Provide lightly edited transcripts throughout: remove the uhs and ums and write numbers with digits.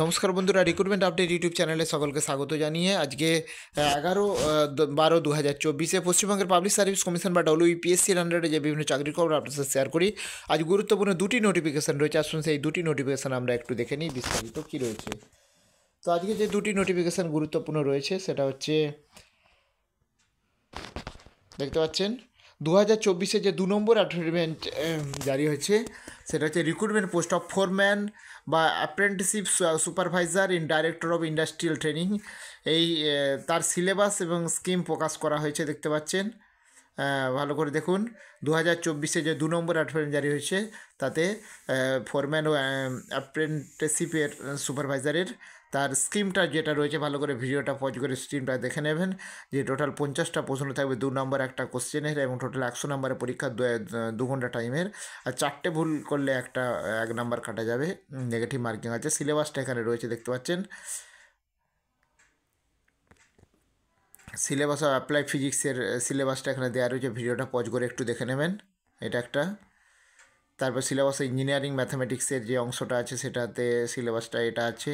নমস্কার বন্ধুরা, recruitment update YouTube চ্যানেলে সকলকে স্বাগত জানিয়ে আজকে 11-12-2024 পশ্চিমবঙ্গের পাবলিক সার্ভিস কমিশন বা ডব্লিউপিএসসির আন্ডারে যে বিভিন্ন চাকরির খবর আপনার সাথে শেয়ার করি। আজ গুরুত্বপূর্ণ দুটি নোটিফিকেশান রয়েছে, আসুন সেই দুটি নোটিফিকেশান আমরা একটু দেখে নিই বিস্তারিত কী রয়েছে। তো আজকে যে দুটি নোটিফিকেশান গুরুত্বপূর্ণ রয়েছে সেটা হচ্ছে, দেখতে পাচ্ছেন 2024 যে 2 নম্বর অ্যাডভার্টাইজমেন্ট জারি হয়েছে, সেটা হচ্ছে রিক্রুটমেন্ট পোস্ট অফ ফোরম্যান বা apprenticeship supervisor in director of industrial training. এই তার সিলেবাস এবং স্কিম প্রকাশ করা হয়েছে, দেখতে পাচ্ছেন। ভালো করে দেখুন, 2024 যে 2 নম্বর অ্যাডভার্টাইজমেন্ট জারি হয়েছে তাতে ফোরম্যান ও অ্যাপ্রেন্টিসশিপের সুপারভাইজারের তার স্কিমটা যেটা রয়েছে, ভালো করে ভিডিওটা পজ করে স্ক্রিনটা দেখে নেবেন। যে টোটাল 50টা প্রশ্ন থাকবে, 2 নম্বর একটা কোশ্চেনের, এবং টোটাল 100 নম্বরের পরীক্ষা, 2 ঘন্টা টাইমের। আর 4টে ভুল করলে 1 নাম্বার কাটা যাবে, নেগেটিভ মার্কিং আছে। সিলেবাসটা এখানে রয়েছে, দেখতে পাচ্ছেন। সিলেবাস অফ অ্যাপ্লাই ফিজিক্সের সিলেবাসটা এখানে দেওয়া রয়েছে, ভিডিওটা পজ করে একটু দেখে নেবেন। এটা একটা। তারপর সিলেবাস ইঞ্জিনিয়ারিং ম্যাথামেটিক্সের যে অংশটা আছে সেটাতে সিলেবাসটা এটা আছে,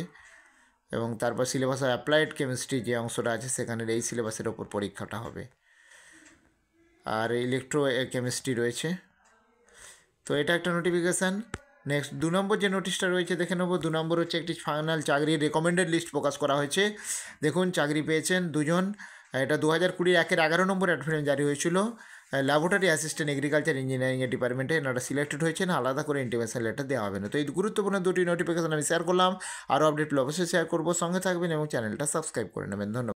এবং তারপর সিলেবাস অফ অ্যাপ্লাইড কেমিস্ট্রি যে অংশটা আছে সেখানের এই সিলেবাসের ওপর পরীক্ষাটা হবে। আর ইলেকট্রো কেমিস্ট্রি রয়েছে। তো এটা একটা নোটিফিকেশান। নেক্সট 2 নম্বর যে নোটিশটা রয়েছে দেখে নেব। 2 নম্বর হচ্ছে একটি ফাইনাল চাকরির রেকমেন্ডেড লিস্ট প্রকাশ করা হয়েছে। দেখুন, চাকরি পেয়েছেন দুজন। এটা 2020 11 নম্বর অ্যাডভার্টাইজমেন্ট জারি হয়েছিল। ল্যাবরেটরি অ্যাসিস্ট্যান্ট এগ্রিকালচার ইঞ্জিনিয়ারিংয়ের ডিপার্টমেন্টে এনারা সিলেক্টেড হয়েছেন, আলাদা করে ইন্টিমেশন লেটার দেওয়া হবে না। তো এই গুরুত্বপূর্ণ দুটি নোটিফিকেশান আমি শেয়ার করলাম। আরও আপডেট অবশ্যই শেয়ার করবো, সঙ্গে থাকবেন এবং চ্যানেলটা সাবস্ক্রাইব করে নেবেন। ধন্যবাদ।